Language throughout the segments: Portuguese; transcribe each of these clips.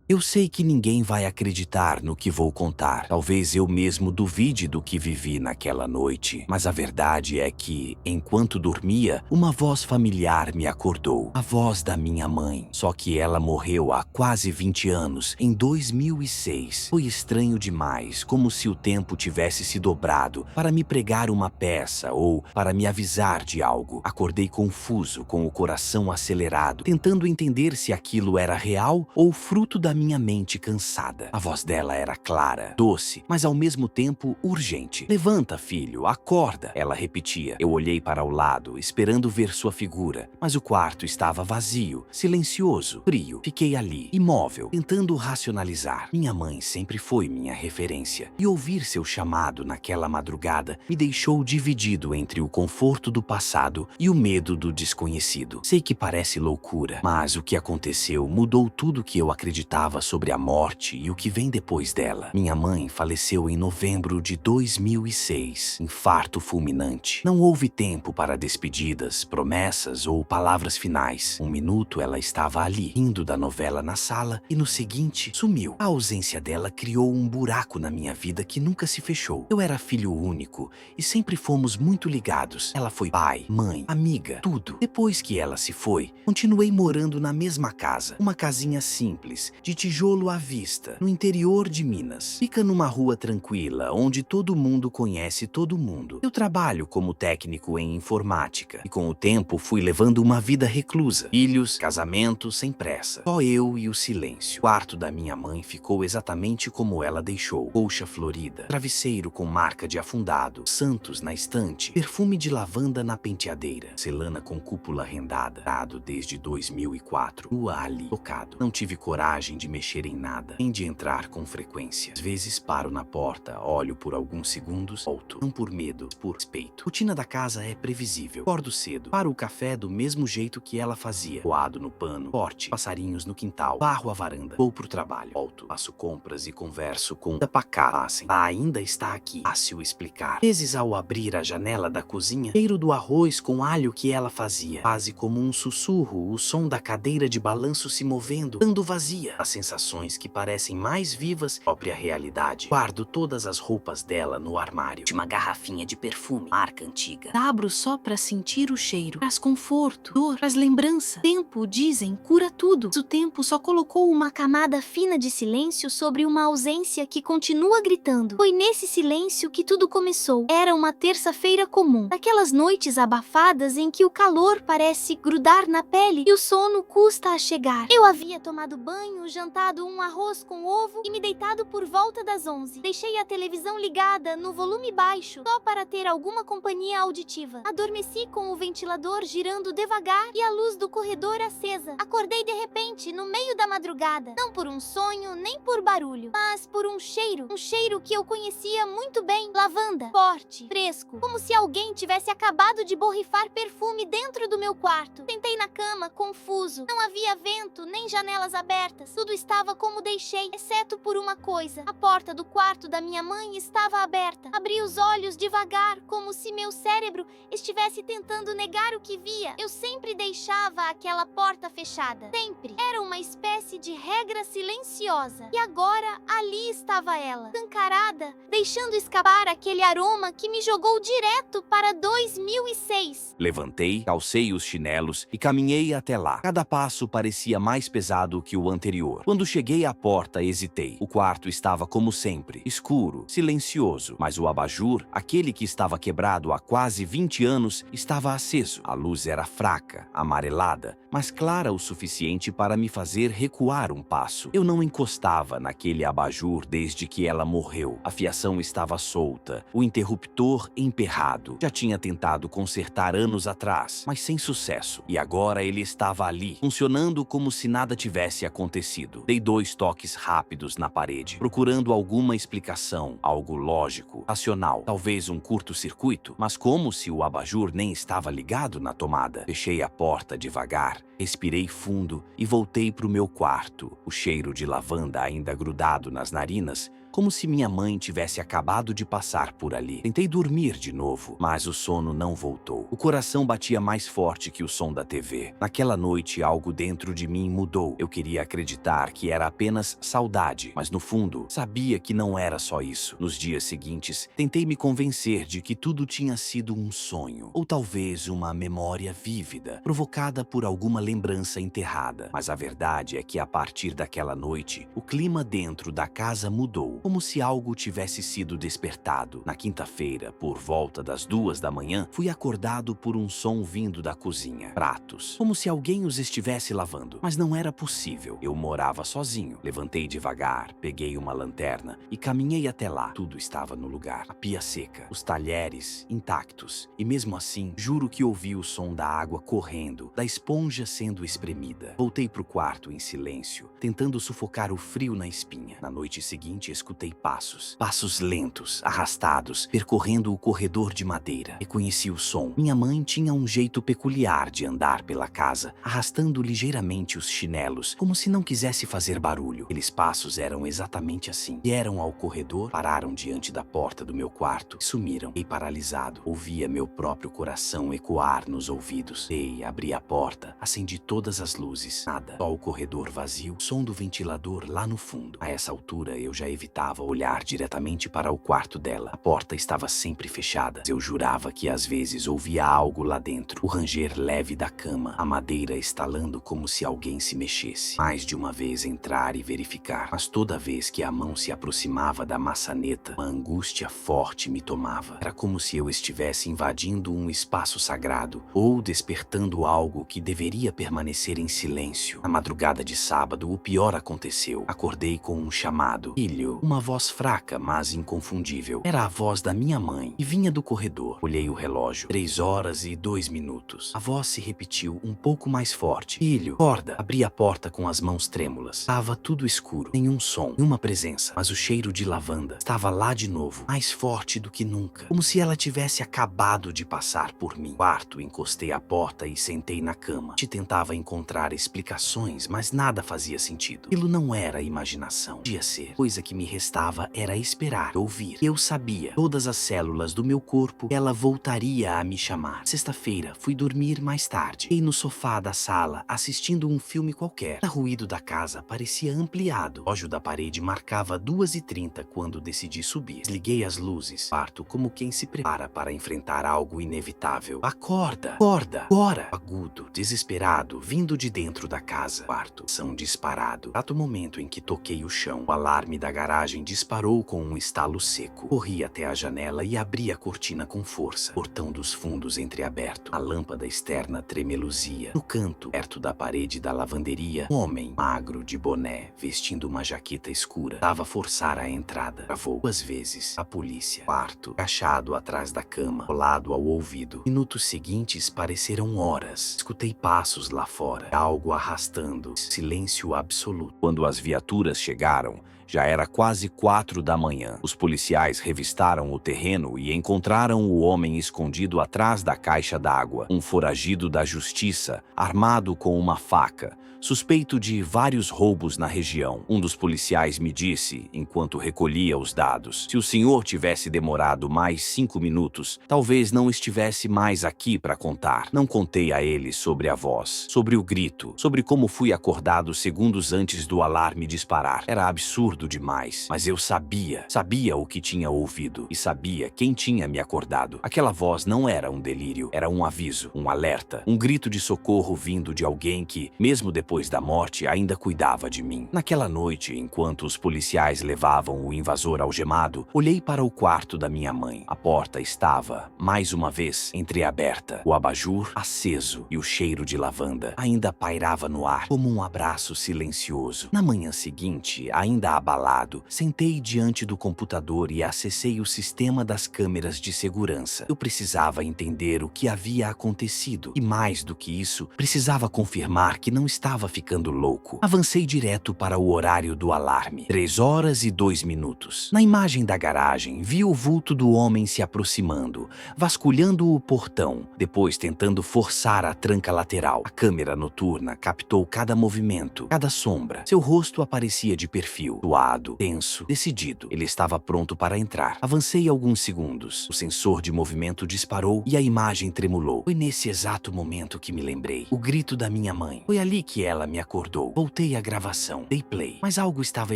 Eu sei que ninguém vai acreditar no que vou contar. Talvez eu mesmo duvide do que vivi naquela noite. Mas a verdade é que, enquanto dormia, uma voz familiar me acordou. A voz da minha mãe. Só que ela morreu há quase 20 anos, em 2006. Foi estranho demais, como se o tempo tivesse se dobrado para me pregar uma peça ou para me avisar de algo. Acordei confuso, com o coração acelerado, tentando entender se aquilo era real ou fruto da minha mente cansada. A voz dela era clara, doce, mas ao mesmo tempo urgente. "Levanta, filho, acorda", ela repetia. Eu olhei para o lado, esperando ver sua figura, mas o quarto estava vazio, silencioso, frio. Fiquei ali, imóvel, tentando racionalizar. Minha mãe sempre foi minha referência, e ouvir seu chamado naquela madrugada me deixou dividido entre o conforto do passado e o medo do desconhecido. Sei que parece loucura, mas o que aconteceu mudou tudo que eu acreditava sobre a morte e o que vem depois dela. Minha mãe faleceu em novembro de 2006, infarto fulminante. Não houve tempo para despedidas, promessas ou palavras finais. Um minuto ela estava ali, rindo da novela na sala, e no seguinte, sumiu. A ausência dela criou um buraco na minha vida que nunca se fechou. Eu era filho único e sempre fomos muito ligados. Ela foi pai, mãe, amiga, tudo. Depois que ela se foi, continuei morando na mesma casa. Uma casinha simples, de tijolo à vista, no interior de Minas. Fica numa rua tranquila, onde todo mundo conhece todo mundo. Eu trabalho como técnico em informática e com o tempo fui levando uma vida reclusa. Filhos, casamento, sem pressa. Só eu e o silêncio. O quarto da minha mãe ficou exatamente como ela deixou. Colcha florida, travesseiro com marca de afundado, santos na estante, perfume de lavanda na penteadeira, celana com cúpula rendada, dado desde 2004. Rua ali, tocado. Não tive coragem de mexer em nada, nem de entrar com frequência. Às vezes paro na porta, olho por alguns segundos, volto. Não por medo, por respeito. A rotina da casa é previsível. Acordo cedo, paro o café do mesmo jeito que ela fazia. Coado no pano, forte, passarinhos no quintal, barro a varanda. Vou pro trabalho, volto, faço compras e converso com da Passem. Ela ainda está aqui. Fácil explicar. Vezes ao abrir a janela da cozinha, cheiro do arroz com alho que ela fazia. Quase como um sussurro, o som da cadeira de balanço se movendo, dando vazia. As sensações que parecem mais vivas, própria realidade. Guardo todas as roupas dela no armário. De uma garrafinha de perfume, marca antiga. Abro só pra sentir o cheiro. Traz conforto, dor, traz lembrança. Tempo, dizem, cura tudo. O tempo só colocou uma camada fina de silêncio sobre uma ausência que continua gritando. Foi nesse silêncio que tudo começou. Era uma terça-feira comum. Daquelas noites abafadas em que o calor parece grudar na pele e o sono custa a chegar. Eu havia tomado banho, jantado um arroz com ovo e me deitado por volta das 11. Deixei a televisão ligada no volume baixo, só para ter alguma companhia auditiva. Adormeci com o ventilador girando devagar e a luz do corredor acesa. Acordei de repente, no meio da madrugada. Não por um sonho, nem por barulho, mas por um cheiro. Um cheiro que eu conhecia muito bem. Lavanda. Forte, fresco. Como se alguém tivesse acabado de borrifar perfume dentro do meu quarto. Sentei na cama, confuso. Não havia vento, nem janelas abertas. Tudo estava como deixei, exceto por uma coisa. A porta do quarto da minha mãe estava aberta. Abri os olhos devagar, como se meu cérebro estivesse tentando negar o que via. Eu sempre deixava aquela porta fechada. Sempre. Era uma espécie de regra silenciosa. E agora, ali estava ela, escancarada, deixando escapar aquele aroma que me jogou direto para 2006. Levantei, calcei os chinelos e caminhei até lá. Cada passo parecia mais pesado que o anterior. Quando cheguei à porta, hesitei. O quarto estava como sempre, escuro, silencioso, mas o abajur, aquele que estava quebrado há quase 20 anos, estava aceso. A luz era fraca, amarelada, mas clara o suficiente para me fazer recuar um passo. Eu não encostava naquele abajur desde que ela morreu. A fiação estava solta, o interruptor emperrado. Já tinha tentado consertar anos atrás, mas sem sucesso. E agora ele estava ali, funcionando como se nada tivesse acontecido. Dei 2 toques rápidos na parede, procurando alguma explicação, algo lógico, racional. Talvez um curto-circuito, mas como se o abajur nem estava ligado na tomada. Fechei a porta devagar, respirei fundo e voltei para o meu quarto. O cheiro de lavanda ainda grudado nas narinas como se minha mãe tivesse acabado de passar por ali. Tentei dormir de novo, mas o sono não voltou. O coração batia mais forte que o som da TV. Naquela noite, algo dentro de mim mudou. Eu queria acreditar que era apenas saudade, mas no fundo, sabia que não era só isso. Nos dias seguintes, tentei me convencer de que tudo tinha sido um sonho, ou talvez uma memória vívida, provocada por alguma lembrança enterrada. Mas a verdade é que a partir daquela noite, o clima dentro da casa mudou, como se algo tivesse sido despertado. Na quinta-feira, por volta das 2 da manhã, fui acordado por um som vindo da cozinha. Pratos, como se alguém os estivesse lavando. Mas não era possível. Eu morava sozinho. Levantei devagar, peguei uma lanterna e caminhei até lá. Tudo estava no lugar. A pia seca, os talheres intactos. E mesmo assim, juro que ouvi o som da água correndo, da esponja sendo espremida. Voltei pro quarto em silêncio, tentando sufocar o frio na espinha. Na noite seguinte, escutei passos. Passos lentos, arrastados, percorrendo o corredor de madeira. Reconheci o som. Minha mãe tinha um jeito peculiar de andar pela casa, arrastando ligeiramente os chinelos, como se não quisesse fazer barulho. Aqueles passos eram exatamente assim. Vieram ao corredor, pararam diante da porta do meu quarto e sumiram. Fiquei paralisado. Ouvia meu próprio coração ecoar nos ouvidos. Abri a porta, acendi todas as luzes. Nada. Só o corredor vazio, o som do ventilador lá no fundo. A essa altura, eu já evitava olhar diretamente para o quarto dela. A porta estava sempre fechada. Eu jurava que às vezes ouvia algo lá dentro. O ranger leve da cama, a madeira estalando como se alguém se mexesse. Mais de uma vez entrar e verificar, mas toda vez que a mão se aproximava da maçaneta, uma angústia forte me tomava. Era como se eu estivesse invadindo um espaço sagrado ou despertando algo que deveria permanecer em silêncio. Na madrugada de sábado, o pior aconteceu. Acordei com um chamado. Filho, uma voz fraca, mas inconfundível. Era a voz da minha mãe e vinha do corredor. Olhei o relógio. 3 horas e 2 minutos. A voz se repetiu um pouco mais forte. Filho, acorda. Abri a porta com as mãos trêmulas. Estava tudo escuro. Nenhum som, nenhuma presença. Mas o cheiro de lavanda estava lá de novo, mais forte do que nunca. Como se ela tivesse acabado de passar por mim. Quarto, encostei a porta e sentei na cama. Tentava encontrar explicações, mas nada fazia sentido. Aquilo não era imaginação. Podia ser. Coisa que me restava era esperar, ouvir. Eu sabia, todas as células do meu corpo, ela voltaria a me chamar. Sexta-feira, fui dormir mais tarde. Fiquei no sofá da sala, assistindo um filme qualquer. O ruído da casa parecia ampliado. O relógio da parede marcava 2h30 quando decidi subir. Desliguei as luzes. Quarto como quem se prepara para enfrentar algo inevitável. Acorda! Acorda! Agora! Agudo, desesperado, vindo de dentro da casa. Quarto, som disparado. Exato momento em que toquei o chão, o alarme da garagem disparou com um estalo seco. Corri até a janela e abri a cortina com força. Portão dos fundos entreaberto. A lâmpada externa tremeluzia. No canto, perto da parede da lavanderia, um homem, magro, de boné, vestindo uma jaqueta escura, dava forçar a entrada. Travou 2 vezes. A polícia. Quarto, agachado atrás da cama, colado ao ouvido. Minutos seguintes pareceram horas. Escutei passos lá fora, algo arrastando. Silêncio absoluto. Quando as viaturas chegaram, já era quase 4 da manhã. Os policiais revistaram o terreno e encontraram o homem escondido atrás da caixa d'água. Um foragido da justiça, armado com uma faca, suspeito de vários roubos na região. Um dos policiais me disse, enquanto recolhia os dados, se o senhor tivesse demorado mais 5 minutos, talvez não estivesse mais aqui para contar. Não contei a ele sobre a voz, sobre o grito, sobre como fui acordado segundos antes do alarme disparar. Era absurdo demais, mas eu sabia o que tinha ouvido e sabia quem tinha me acordado. Aquela voz não era um delírio, era um aviso, um alerta, um grito de socorro vindo de alguém que, mesmo depois da morte, ainda cuidava de mim. Naquela noite, enquanto os policiais levavam o invasor algemado, olhei para o quarto da minha mãe. A porta estava, mais uma vez, entreaberta, o abajur aceso e o cheiro de lavanda ainda pairava no ar como um abraço silencioso. Na manhã seguinte, ainda abalado, sentei diante do computador e acessei o sistema das câmeras de segurança. Eu precisava entender o que havia acontecido e, mais do que isso, precisava confirmar que não estava ficando louco. Avancei direto para o horário do alarme. 3 horas e 2 minutos. Na imagem da garagem, vi o vulto do homem se aproximando, vasculhando o portão, depois tentando forçar a tranca lateral. A câmera noturna captou cada movimento, cada sombra. Seu rosto aparecia de perfil, suave suado, tenso, decidido. Ele estava pronto para entrar. Avancei alguns segundos. O sensor de movimento disparou e a imagem tremulou. Foi nesse exato momento que me lembrei. O grito da minha mãe. Foi ali que ela me acordou. Voltei à gravação. Dei play. Mas algo estava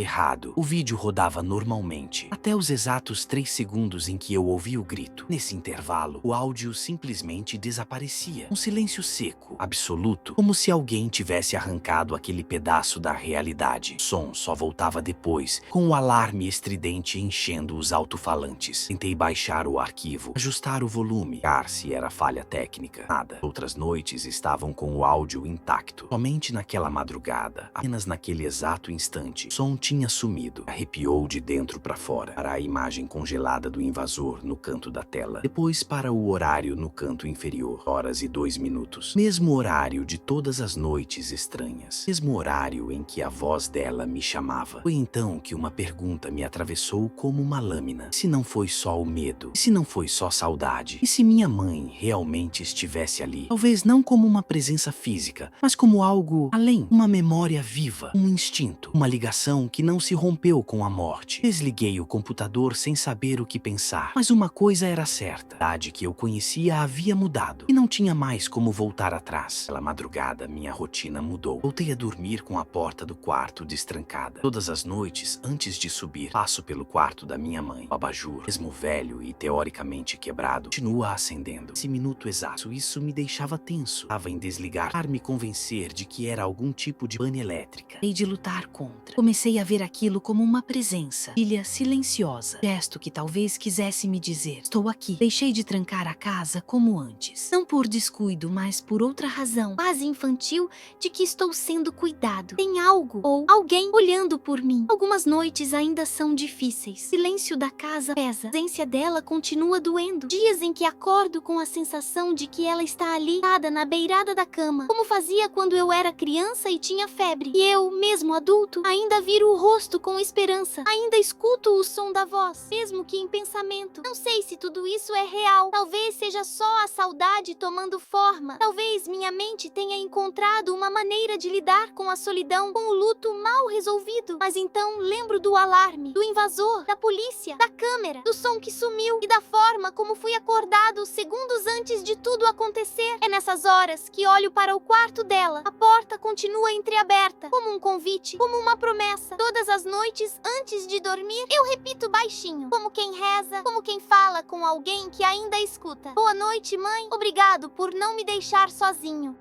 errado. O vídeo rodava normalmente. Até os exatos 3 segundos em que eu ouvi o grito. Nesse intervalo, o áudio simplesmente desaparecia. Um silêncio seco, absoluto, como se alguém tivesse arrancado aquele pedaço da realidade. O som só voltava depois, com o alarme estridente enchendo os alto-falantes. Tentei baixar o arquivo, ajustar o volume, ver se era falha técnica. Nada. Outras noites estavam com o áudio intacto. Somente naquela madrugada, apenas naquele exato instante, o som tinha sumido. Arrepiou de dentro para fora, para a imagem congelada do invasor no canto da tela. Depois para o horário no canto inferior, horas e 2 minutos. Mesmo horário de todas as noites estranhas. Mesmo horário em que a voz dela me chamava. Foi então que uma pergunta me atravessou como uma lâmina. E se não foi só o medo? E se não foi só saudade? E se minha mãe realmente estivesse ali? Talvez não como uma presença física, mas como algo além. Uma memória viva, um instinto, uma ligação que não se rompeu com a morte. Desliguei o computador sem saber o que pensar. Mas uma coisa era certa. A idade que eu conhecia havia mudado. E não tinha mais como voltar atrás. Pela madrugada, minha rotina mudou. Voltei a dormir com a porta do quarto destrancada. Todas as noites, antes de subir, passo pelo quarto da minha mãe. O abajur, mesmo velho e teoricamente quebrado, continua acendendo. Esse minuto exato, isso me deixava tenso. Estava em desligar, para me convencer de que era algum tipo de pane elétrica. Hei de lutar contra. Comecei a ver aquilo como uma presença. Ilha silenciosa. Gesto que talvez quisesse me dizer: estou aqui. Deixei de trancar a casa como antes. Não por descuido, mas por outra razão, quase infantil, de que estou sendo cuidado. Tem algo ou alguém olhando por mim. Algumas noites ainda são difíceis. O silêncio da casa pesa. A ausência dela continua doendo. Dias em que acordo com a sensação de que ela está ali, sentada na beirada da cama, como fazia quando eu era criança e tinha febre. E eu, mesmo adulto, ainda viro o rosto com esperança. Ainda escuto o som da voz, mesmo que em pensamento. Não sei se tudo isso é real. Talvez seja só a saudade tomando forma. Talvez minha mente tenha encontrado uma maneira de lidar com a solidão, com o luto mal resolvido. Mas então lembro do alarme, do invasor, da polícia, da câmera, do som que sumiu e da forma como fui acordado segundos antes de tudo acontecer. É nessas horas que olho para o quarto dela. A porta continua entreaberta, como um convite, como uma promessa. Todas as noites, antes de dormir, eu repito baixinho, como quem reza, como quem fala com alguém que ainda escuta: boa noite, mãe. Obrigado por não me deixar sozinho.